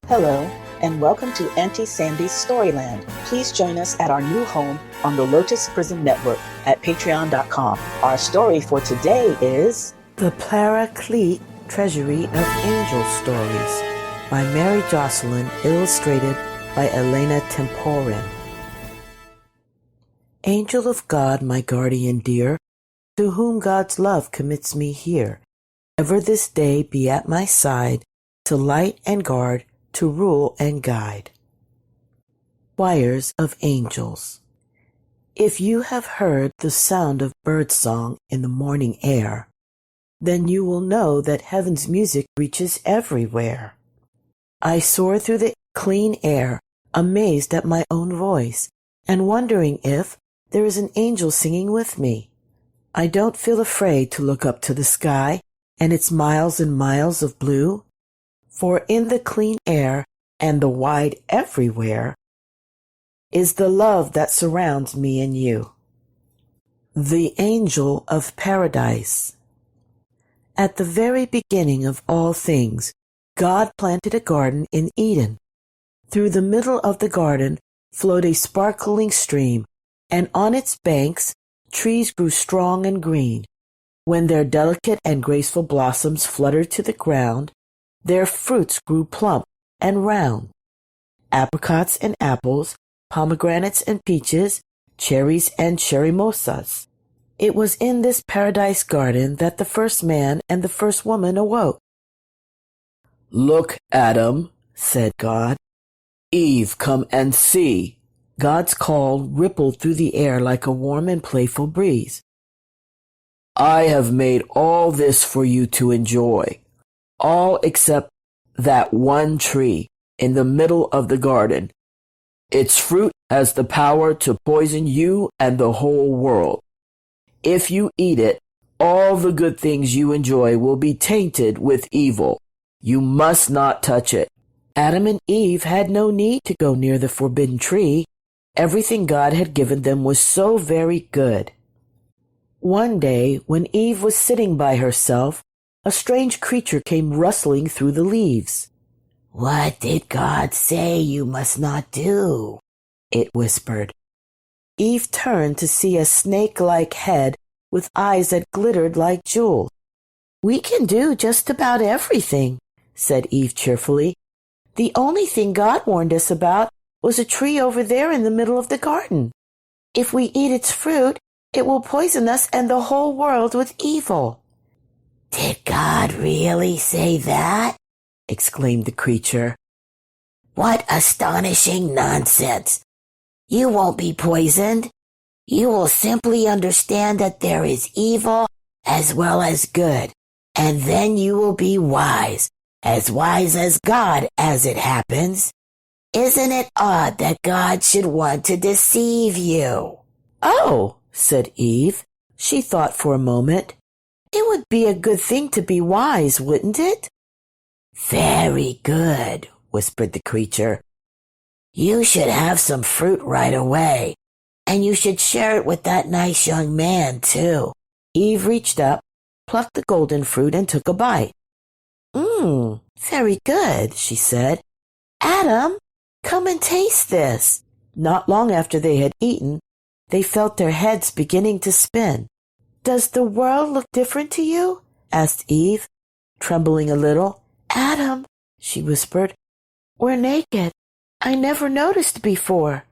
Hello, and welcome to Auntie Sandy's Storyland. Please join us at our new home on the Lotus Prism Network at patreon.com. Our story for today is The Paraclete, Treasury of Angel Stories by Mary Jocelyn, illustrated by Elena Temporin. Angel of God, my guardian dear, to whom God's love commits me here, ever this day be at my side, to light and guard, to rule and guide. Choirs of Angels. If you have heard the sound of birdsong in the morning air, then you will know that heaven's music reaches everywhere. I soar through the clean air, amazed at my own voice, and wondering if there is an angel singing with me. I don't feel afraid to look up to the sky and its miles and miles of blue, for in the clean air and the wide everywhere is the love that surrounds me and you. The Angel of Paradise. At the very beginning of all things, God planted a garden in Eden. Through the middle of the garden flowed a sparkling stream, and on its banks trees grew strong and green. When their delicate and graceful blossoms fluttered to the ground, their fruits grew plump and round. Apricots and apples, pomegranates and peaches, cherries and cherrymosas. It was in this paradise garden that the first man and the first woman awoke. "Look, Adam," said God. "Eve, come and see." God's call rippled through the air like a warm and playful breeze. "I have made all this for you to enjoy, all except that one tree in the middle of the garden. Its fruit has the power to poison you and the whole world. If you eat it, all the good things you enjoy will be tainted with evil. You must not touch it." Adam and Eve had no need to go near the forbidden tree. Everything God had given them was so very good. One day, when Eve was sitting by herself, a strange creature came rustling through the leaves. "What did God say you must not do?" it whispered. Eve turned to see a snake-like head with eyes that glittered like jewels. "We can do just about everything," said Eve cheerfully. "The only thing God warned us about was a tree over there in the middle of the garden. If we eat its fruit, it will poison us and the whole world with evil." "Did God really say that?" exclaimed the creature. "What astonishing nonsense! You won't be poisoned. You will simply understand that there is evil as well as good, and then you will be wise as God as it happens. Isn't it odd that God should want to deceive you?" "Oh," said Eve. She thought for a moment. "It would be a good thing to be wise, wouldn't it?" "Very good," whispered the creature. "You should have some fruit right away, and you should share it with that nice young man, too." Eve reached up, plucked the golden fruit, and took a bite. Very good," she said. "Adam, come and taste this." Not long after they had eaten, they felt their heads beginning to spin. "Does the world look different to you?" asked Eve, trembling a little. "Adam," she whispered, "we're naked. I never noticed before."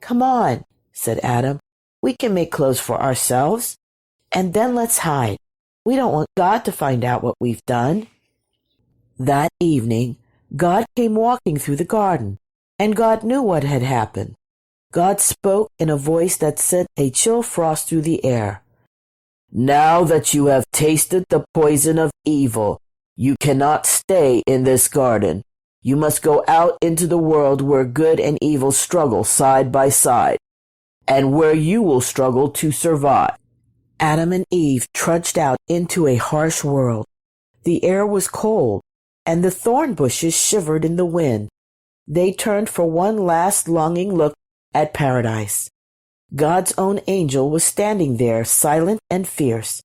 "Come on," said Adam. "We can make clothes for ourselves, and then let's hide. We don't want God to find out what we've done." That evening, God came walking through the garden, and God knew what had happened. God spoke in a voice that sent a chill frost through the air. "Now that you have tasted the poison of evil, you cannot stay in this garden. You must go out into the world where good and evil struggle side by side, and where you will struggle to survive." Adam and Eve trudged out into a harsh world. The air was cold, and the thorn bushes shivered in the wind. They turned for one last longing look at paradise. God's own angel was standing there, silent and fierce.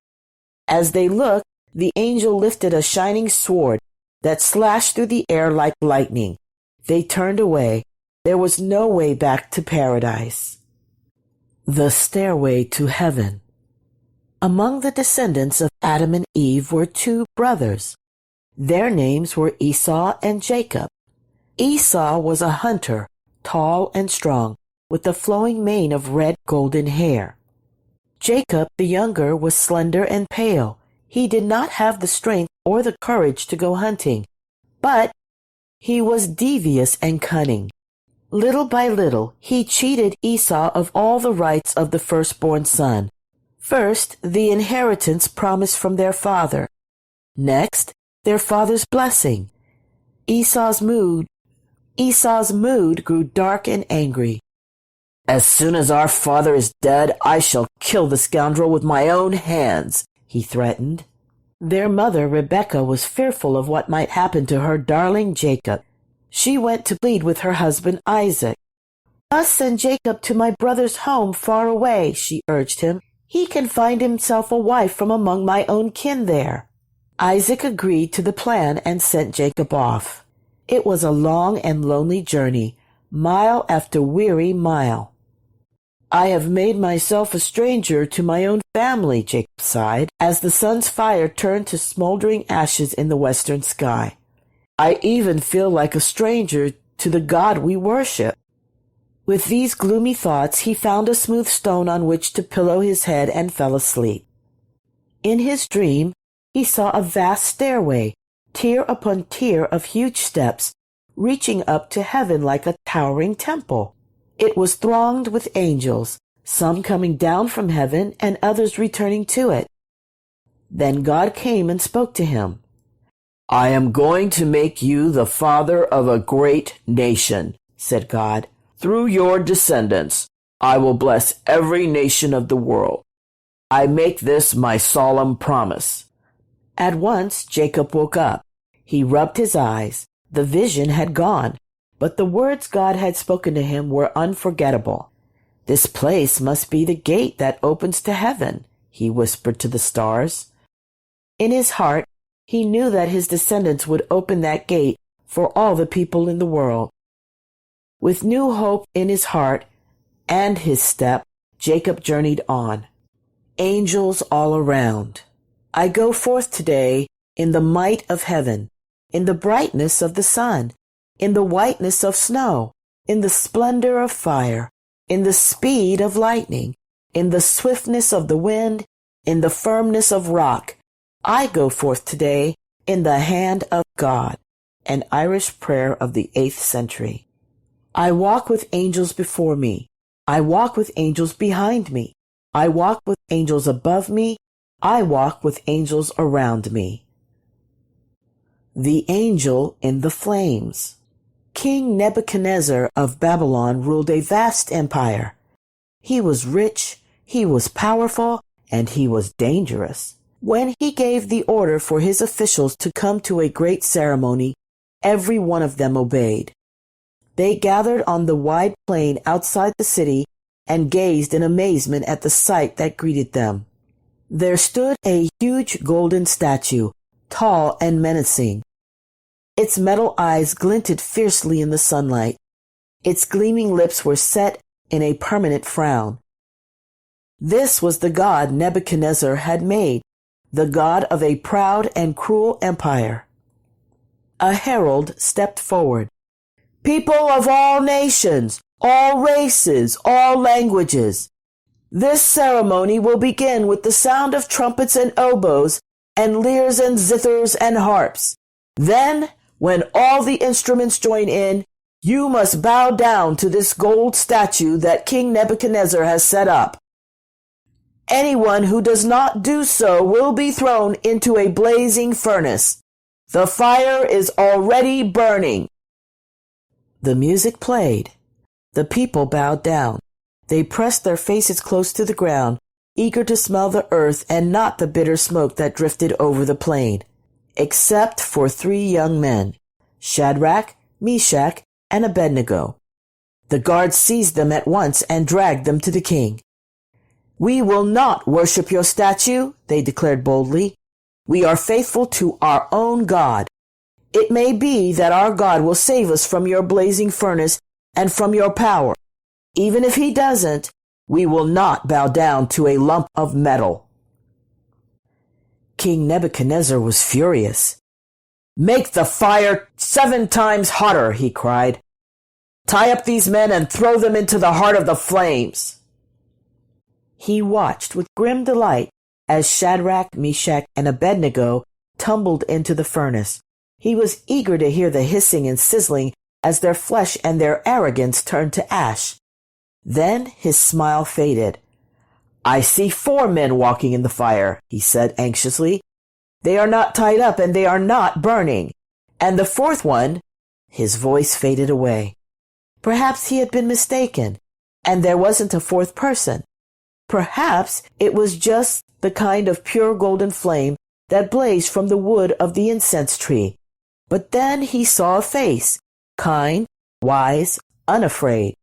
As they looked, the angel lifted a shining sword that slashed through the air like lightning. They turned away. There was no way back to paradise. The stairway to heaven. Among the descendants of Adam and Eve were two brothers. Their names were Esau and Jacob. Esau was a hunter, tall and strong, with a flowing mane of red golden hair. Jacob, the younger, was slender and pale. He did not have the strength or the courage to go hunting, but he was devious and cunning. Little by little, he cheated Esau of all the rights of the firstborn son. First, the inheritance promised from their father. Next, their father's blessing. Esau's mood grew dark and angry. As soon as our father is dead, I shall kill the scoundrel with my own hands, he threatened. Their mother, Rebekah, was fearful of what might happen to her darling Jacob. She went to plead with her husband Isaac. "Must send Jacob to my brother's home far away," she urged him. "He can find himself a wife from among my own kin there." Isaac agreed to the plan and sent Jacob off. It was a long and lonely journey, mile after weary mile. "I have made myself a stranger to my own family," Jacob sighed, as the sun's fire turned to smoldering ashes in the western sky. "I even feel like a stranger to the God we worship." With these gloomy thoughts, he found a smooth stone on which to pillow his head and fell asleep. In his dream, he saw a vast stairway, tier upon tier of huge steps, reaching up to heaven like a towering temple. It was thronged with angels, some coming down from heaven and others returning to it. Then God came and spoke to him. "I am going to make you the father of a great nation," said God. "Through your descendants, I will bless every nation of the world. I make this my solemn promise." At once Jacob woke up. He rubbed his eyes. The vision had gone, but the words God had spoken to him were unforgettable. "This place must be the gate that opens to heaven," he whispered to the stars. In his heart, he knew that his descendants would open that gate for all the people in the world. With new hope in his heart and his step, Jacob journeyed on. Angels all around. "I go forth today in the might of heaven, in the brightness of the sun, in the whiteness of snow, in the splendor of fire, in the speed of lightning, in the swiftness of the wind, in the firmness of rock. I go forth today in the hand of God." An Irish prayer of the 8th century. "I walk with angels before me. I walk with angels behind me. I walk with angels above me. I walk with angels around me." The angel in the flames. King Nebuchadnezzar of Babylon ruled a vast empire. He was rich, he was powerful, and he was dangerous. When he gave the order for his officials to come to a great ceremony, every one of them obeyed. They gathered on the wide plain outside the city and gazed in amazement at the sight that greeted them. There stood a huge golden statue, tall and menacing. Its metal eyes glinted fiercely in the sunlight. Its gleaming lips were set in a permanent frown. This was the god Nebuchadnezzar had made, the god of a proud and cruel empire. A herald stepped forward. "People of all nations, all races, all languages, this ceremony will begin with the sound of trumpets and oboes and lyres and zithers and harps. Then, when all the instruments join in, you must bow down to this gold statue that King Nebuchadnezzar has set up. Anyone who does not do so will be thrown into a blazing furnace. The fire is already burning." The music played. The people bowed down. They pressed their faces close to the ground, eager to smell the earth and not the bitter smoke that drifted over the plain, except for 3 young men, Shadrach, Meshach, and Abednego. The guards seized them at once and dragged them to the king. "We will not worship your statue," they declared boldly. "We are faithful to our own God." It may be that our God will save us from your blazing furnace and from your power. Even if he doesn't, we will not bow down to a lump of metal." King Nebuchadnezzar was furious. "Make the fire 7 times hotter," he cried. "Tie up these men and throw them into the heart of the flames." He watched with grim delight as Shadrach, Meshach, and Abednego tumbled into the furnace. He was eager to hear the hissing and sizzling as their flesh and their arrogance turned to ash. Then his smile faded. "I see 4 men walking in the fire," he said anxiously. "They are not tied up and they are not burning. And the 4th one—" His voice faded away. Perhaps he had been mistaken, and there wasn't a 4th person. Perhaps it was just the kind of pure golden flame that blazed from the wood of the incense tree. But then he saw a face, kind, wise, unafraid.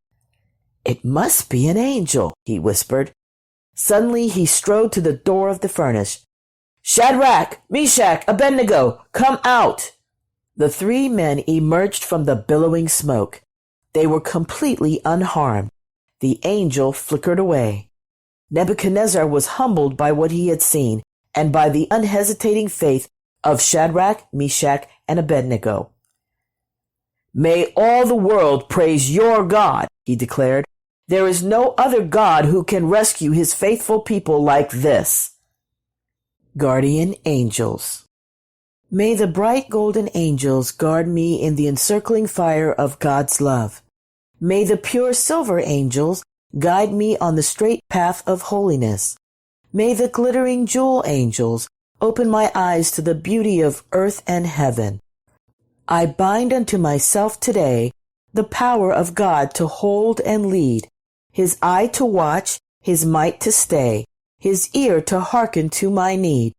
"It must be an angel," he whispered. Suddenly he strode to the door of the furnace. "Shadrach, Meshach, Abednego, come out!" The 3 men emerged from the billowing smoke. They were completely unharmed. The angel flickered away. Nebuchadnezzar was humbled by what he had seen and by the unhesitating faith of Shadrach, Meshach, and Abednego. "May all the world praise your God," he declared. "There is no other God who can rescue his faithful people like this." Guardian Angels. May the bright golden angels guard me in the encircling fire of God's love. May the pure silver angels guide me on the straight path of holiness. May the glittering jewel angels open my eyes to the beauty of earth and heaven. I bind unto myself today the power of God to hold and lead, his eye to watch, his might to stay, his ear to hearken to my need,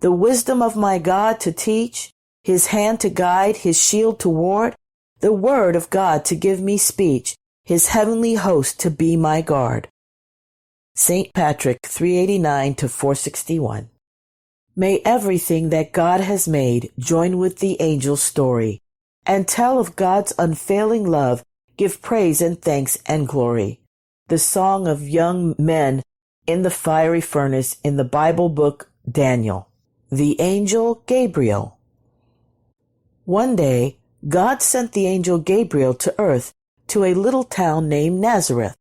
the wisdom of my God to teach, his hand to guide, his shield to ward, the word of God to give me speech, his heavenly host to be my guard. St. Patrick, 389 to 461. May everything that God has made join with the angel's story and tell of God's unfailing love, give praise and thanks and glory. The song of young men in the fiery furnace in the Bible book Daniel. The angel Gabriel. One day, God sent the angel Gabriel to earth to a little town named Nazareth.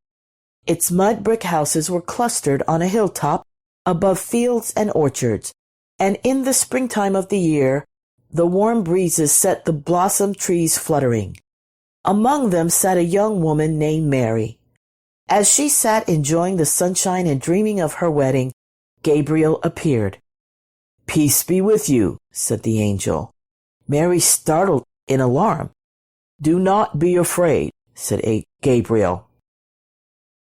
Its mud brick houses were clustered on a hilltop above fields and orchards, and in the springtime of the year, the warm breezes set the blossom trees fluttering. Among them sat a young woman named Mary. As she sat enjoying the sunshine and dreaming of her wedding, Gabriel appeared. "Peace be with you," said the angel. Mary startled in alarm. "Do not be afraid," said Gabriel.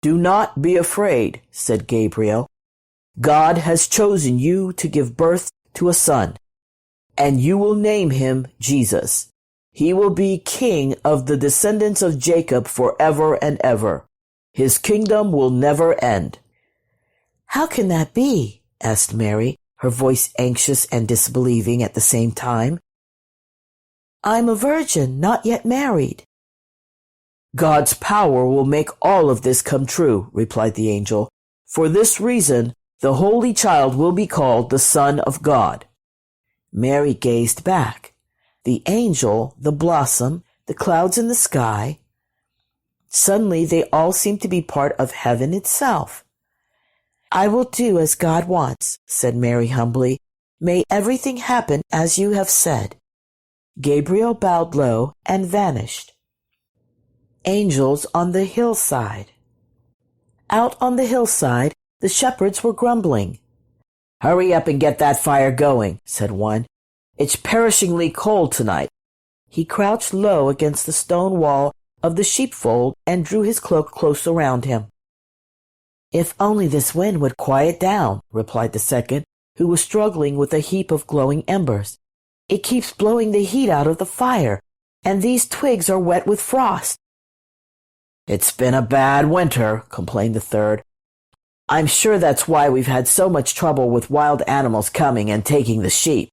"Do not be afraid," said Gabriel. "God has chosen you to give birth to a son, and you will name him Jesus. He will be king of the descendants of Jacob forever and ever. His kingdom will never end." "How can that be?" asked Mary, her voice anxious and disbelieving at the same time. "I'm a virgin, not yet married." "God's power will make all of this come true," replied the angel. "For this reason, the holy child will be called the Son of God." Mary gazed back. The angel, the blossom, the clouds in the sky. Suddenly they all seemed to be part of heaven itself. "I will do as God wants," said Mary humbly. "May everything happen as you have said." Gabriel bowed low and vanished. Angels on the hillside. Out on the hillside, the shepherds were grumbling. "Hurry up and get that fire going," said one. "It's perishingly cold tonight." He crouched low against the stone wall of the sheepfold and drew his cloak close around him. "If only this wind would quiet down," replied the second, who was struggling with a heap of glowing embers. "It keeps blowing the heat out of the fire, and these twigs are wet with frost." "It's been a bad winter," complained the third. "I'm sure that's why we've had so much trouble with wild animals coming and taking the sheep.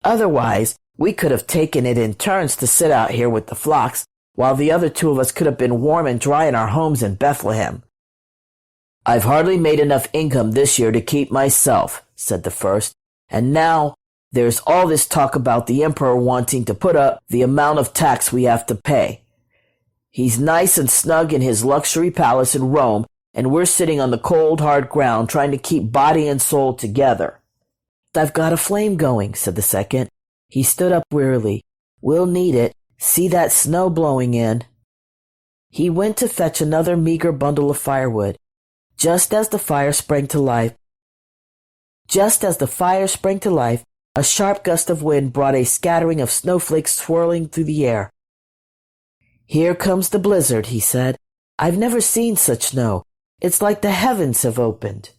Otherwise, We could have taken it in turns to sit out here with the flocks, while the other two of us could have been warm and dry in our homes in Bethlehem. I've hardly made enough income this year to keep myself, said the first, and now there's all this talk about the emperor wanting to put up the amount of tax we have to pay. He's nice and snug in his luxury palace in Rome, and we're sitting on the cold, hard ground trying to keep body and soul together. I've got a flame going, said the second. He stood up wearily. We'll need it. See that snow blowing in. He went to fetch another meager bundle of firewood. Just as the fire sprang to life, a sharp gust of wind brought a scattering of snowflakes swirling through the air. Here comes the blizzard, he said. I've never seen such snow. It's like the heavens have opened.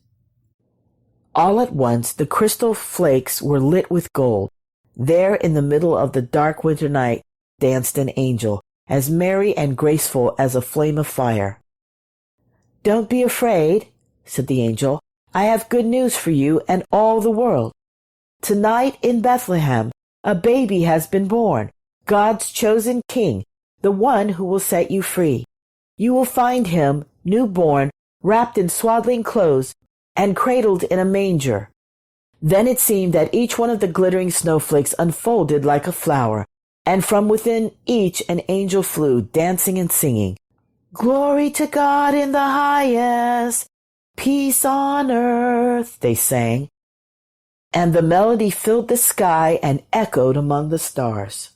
All at once the crystal flakes were lit with gold. There in the middle of the dark winter night danced an angel, as merry and graceful as a flame of fire. Don't be afraid, said the angel. I have good news for you and all the world. Tonight in Bethlehem, a baby has been born, God's chosen king, the one who will set you free. You will find him, newborn, wrapped in swaddling clothes, and cradled in a manger. Then it seemed that each one of the glittering snowflakes unfolded like a flower, and from within each an angel flew, dancing and singing. Glory to God in the highest, peace on earth, they sang. And the melody filled the sky and echoed among the stars.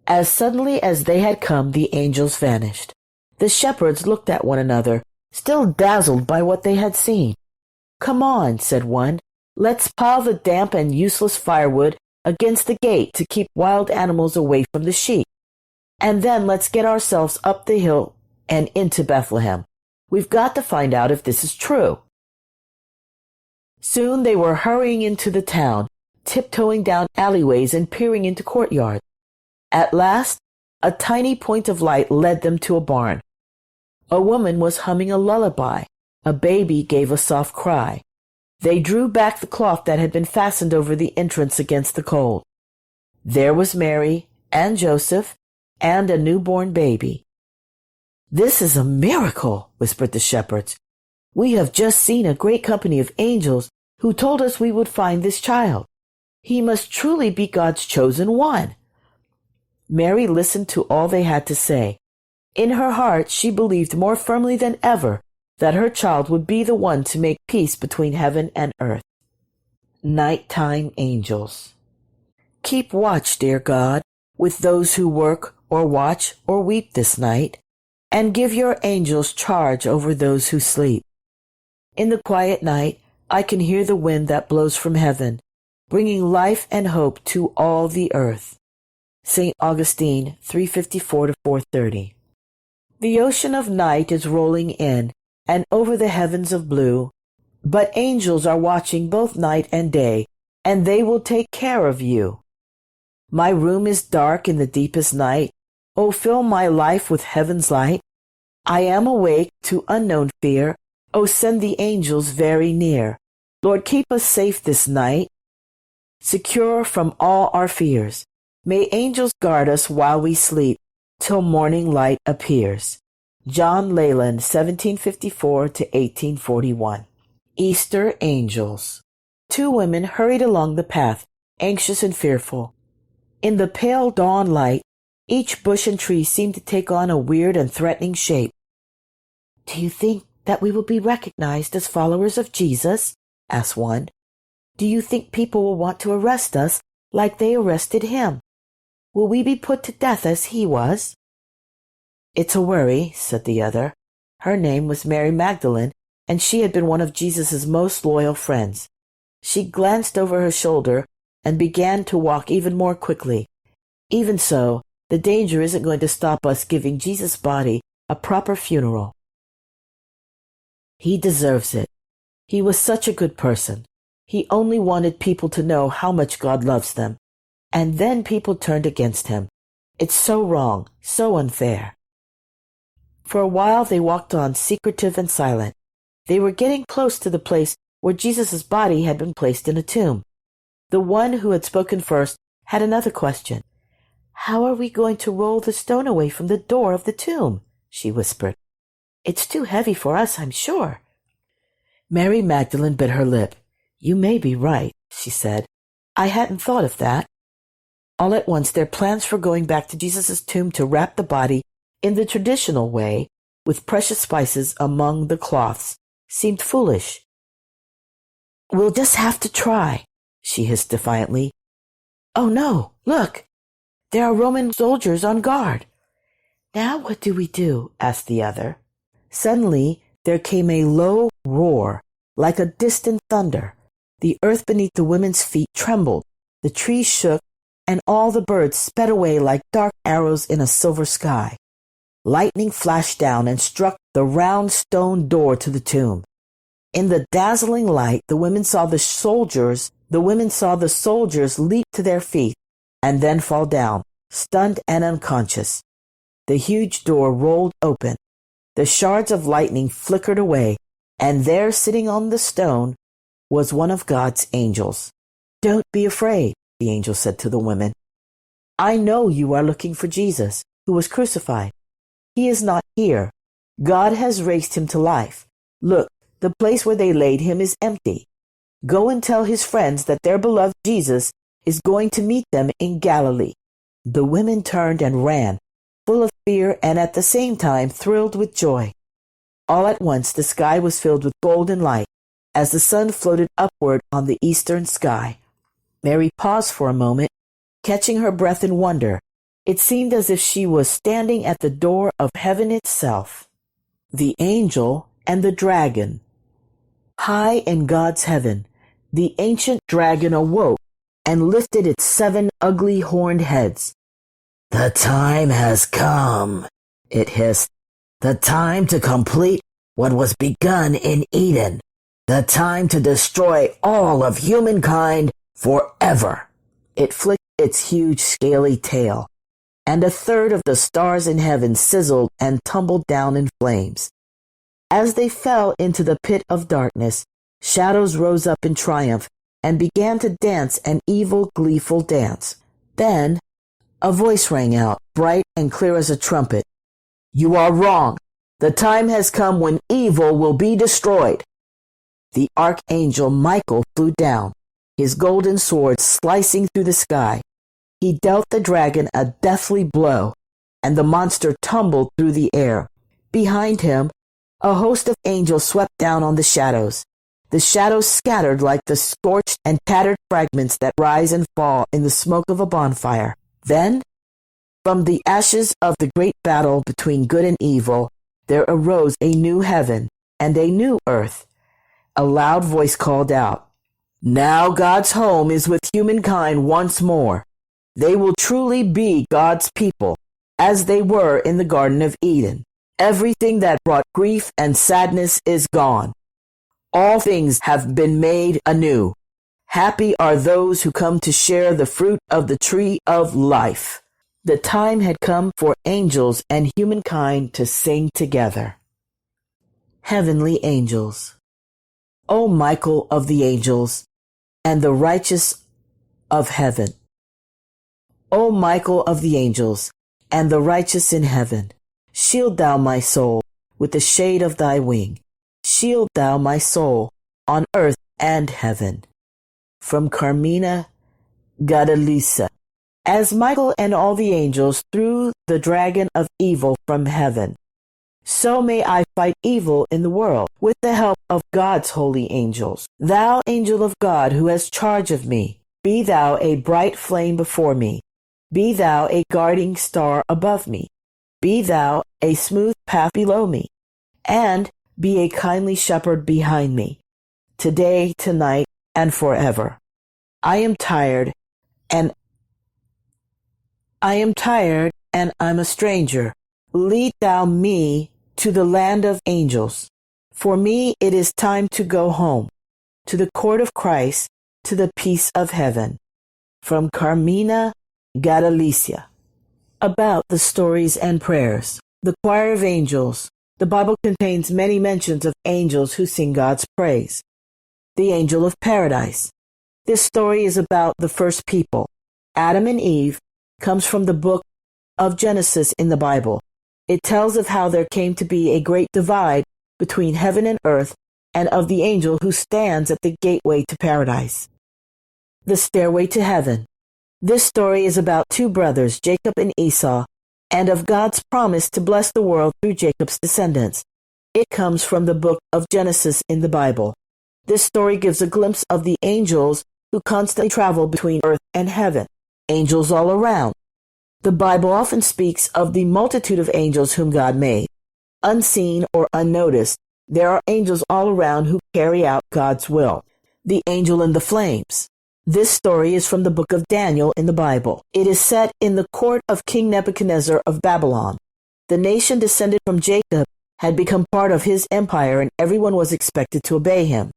As suddenly as they had come, the angels vanished. The shepherds looked at one another, still dazzled by what they had seen. Come on, said one. Let's pile the damp and useless firewood against the gate to keep wild animals away from the sheep. And then let's get ourselves up the hill and into Bethlehem. We've got to find out if this is true. Soon they were hurrying into the town, tiptoeing down alleyways and peering into courtyards. At last, a tiny point of light led them to a barn. A woman was humming a lullaby. A baby gave a soft cry. They drew back the cloth that had been fastened over the entrance against the cold. There was Mary and Joseph and a newborn baby. This is a miracle, whispered the shepherds. We have just seen a great company of angels who told us we would find this child. He must truly be God's chosen one. Mary listened to all they had to say. In her heart, she believed more firmly than ever that her child would be the one to make peace between heaven and earth. Nighttime Angels. Keep watch, dear God, with those who work or watch or weep this night, and give your angels charge over those who sleep. In the quiet night, I can hear the wind that blows from heaven, bringing life and hope to all the earth. St. Augustine, 354-430. The ocean of night is rolling in, and over the heavens of blue, but angels are watching both night and day, and they will take care of you. My room is dark in the deepest night. Oh, fill my life with heaven's light. I am awake to unknown fear. Oh, send the angels very near. Lord, keep us safe this night, secure from all our fears. May angels guard us while we sleep, till morning light appears. John Leland, 1754-1841. Easter Angels. Two women hurried along the path, anxious and fearful. In the pale dawn light, each bush and tree seemed to take on a weird and threatening shape. Do you think that we will be recognized as followers of Jesus? Asked one. Do you think people will want to arrest us like they arrested him? Will we be put to death as he was? It's a worry, said the other. Her name was Mary Magdalene, and she had been one of Jesus' most loyal friends. She glanced over her shoulder and began to walk even more quickly. Even so, the danger isn't going to stop us giving Jesus' body a proper funeral. He deserves it. He was such a good person. He only wanted people to know how much God loves them. And then people turned against him. It's so wrong, so unfair. For a while they walked on, secretive and silent. They were getting close to the place where Jesus' body had been placed in a tomb. The one who had spoken first had another question. "How are we going to roll the stone away from the door of the tomb?" she whispered. "It's too heavy for us, I'm sure." Mary Magdalene bit her lip. "You may be right," she said. "I hadn't thought of that." All at once their plans for going back to Jesus' tomb to wrap the body in the traditional way with precious spices among the cloths seemed foolish. "We'll just have to try," she hissed defiantly. "Oh no, look! There are Roman soldiers on guard." "Now what do we do?" asked the other. Suddenly there came a low roar, like a distant thunder. The earth beneath the women's feet trembled, the trees shook, and all the birds sped away like dark arrows in a silver sky. Lightning flashed down and struck the round stone door to the tomb. In the dazzling light, the women saw the soldiers leap to their feet and then fall down, stunned and unconscious. The huge door rolled open. The shards of lightning flickered away, and there, sitting on the stone, was one of God's angels. "Don't be afraid," the angel said to the women. "I know you are looking for Jesus, who was crucified. He is not here. God has raised him to life. Look, the place where they laid him is empty. Go and tell his friends that their beloved Jesus is going to meet them in Galilee." The women turned and ran, full of fear and at the same time thrilled with joy. All at once the sky was filled with golden light as the sun floated upward on the eastern sky. Mary paused for a moment, catching her breath in wonder. It seemed as if she was standing at the door of heaven itself. The angel and the dragon. High in God's heaven, the ancient dragon awoke and lifted its 7 ugly horned heads. "The time has come," it hissed. "The time to complete what was begun in Eden. The time to destroy all of humankind forever." It flicked its huge scaly tail, and 1/3 of the stars in heaven sizzled and tumbled down in flames. As they fell into the pit of darkness, shadows rose up in triumph and began to dance an evil, gleeful dance. Then a voice rang out, bright and clear as a trumpet. "You are wrong. The time has come when evil will be destroyed." The archangel Michael flew down, his golden sword slicing through the sky. He dealt the dragon a deathly blow, and the monster tumbled through the air. Behind him, a host of angels swept down on the shadows. The shadows scattered like the scorched and tattered fragments that rise and fall in the smoke of a bonfire. Then, from the ashes of the great battle between good and evil, there arose a new heaven and a new earth. A loud voice called out, "Now God's home is with humankind once more. They will truly be God's people, as they were in the Garden of Eden. Everything that brought grief and sadness is gone. All things have been made anew. Happy are those who come to share the fruit of the tree of life." The time had come for angels and humankind to sing together. Heavenly Angels. O Michael of the angels, and the righteous of heaven. O Michael of the angels, and the righteous in heaven, shield thou my soul with the shade of thy wing. Shield thou my soul on earth and heaven. From Carmina Gadalisa. As Michael and all the angels threw the dragon of evil from heaven, so may I fight evil in the world with the help of God's holy angels. Thou angel of God who has charge of me, be thou a bright flame before me. Be thou a guarding star above me. Be thou a smooth path below me, and be a kindly shepherd behind me, today, tonight, and forever. I am tired, and I'm a stranger. Lead thou me to the land of angels. For me it is time to go home, to the court of Christ, to the peace of heaven. From Carmina Gadalicia. About the stories and prayers. The choir of angels. The Bible contains many mentions of angels who sing God's praise. The angel of paradise. This story is about the first people. Adam and Eve comes from the book of Genesis in the Bible. It tells of how there came to be a great divide between heaven and earth and of the angel who stands at the gateway to paradise. The Stairway to Heaven. This story is about two brothers, Jacob and Esau, and of God's promise to bless the world through Jacob's descendants. It comes from the book of Genesis in the Bible. This story gives a glimpse of the angels who constantly travel between earth and heaven. Angels all around. The Bible often speaks of the multitude of angels whom God made. Unseen or unnoticed, there are angels all around who carry out God's will. The angel in the flames. This story is from the book of Daniel in the Bible. It is set in the court of King Nebuchadnezzar of Babylon. The nation descended from Jacob had become part of his empire, and everyone was expected to obey him.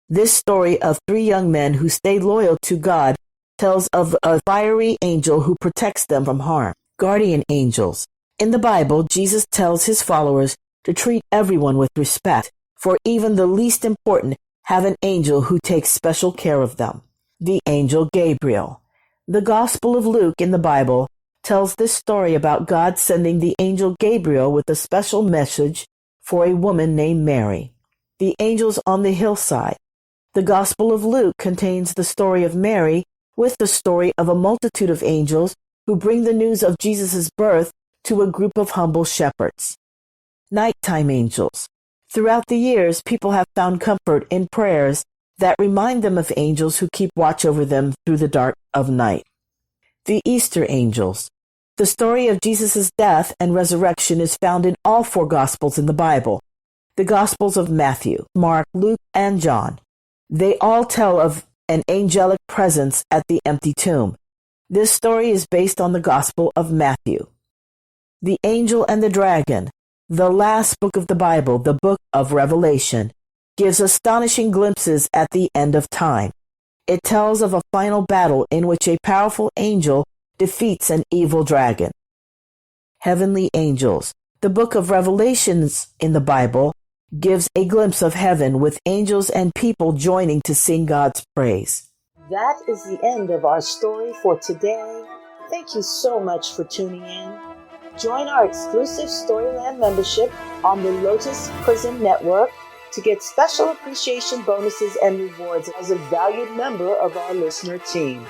This story of three young men who stayed loyal to God tells of a fiery angel who protects them from harm. Guardian angels. In the Bible, Jesus tells his followers to treat everyone with respect, for even the least important have an angel who takes special care of them. The angel Gabriel. The Gospel of Luke in the Bible tells this story about God sending the angel Gabriel with a special message for a woman named Mary. The angels on the hillside. The Gospel of Luke contains the story of Mary with the story of a multitude of angels who bring the news of Jesus' birth to a group of humble shepherds. Nighttime angels. Throughout the years, people have found comfort in prayers that remind them of angels who keep watch over them through the dark of night. The Easter angels. The story of Jesus' death and resurrection is found in all four Gospels in the Bible. The Gospels of Matthew, Mark, Luke, and John. They all tell of an angelic presence at the empty tomb. This story is based on the Gospel of Matthew. The Angel and the Dragon. The last book of the Bible, the book of Revelation, gives astonishing glimpses at the end of time. It tells of a final battle in which a powerful angel defeats an evil dragon. Heavenly angels. The book of Revelations in the Bible gives a glimpse of heaven with angels and people joining to sing God's praise. That is the end of our story for today. Thank you so much for tuning in. Join our exclusive Storyland membership on the Lotus Prism Network to get special appreciation bonuses and rewards as a valued member of our listener team.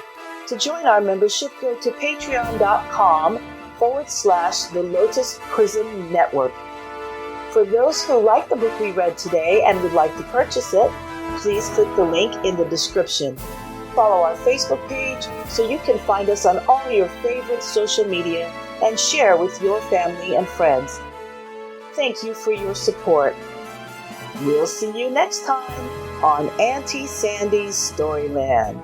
To join our membership, go to patreon.com/the Lotus Prism Network. For those who like the book we read today and would like to purchase it, please click the link in the description. Follow our Facebook page so you can find us on all your favorite social media and share with your family and friends. Thank you for your support. We'll see you next time on Auntie Sandy's Storyland.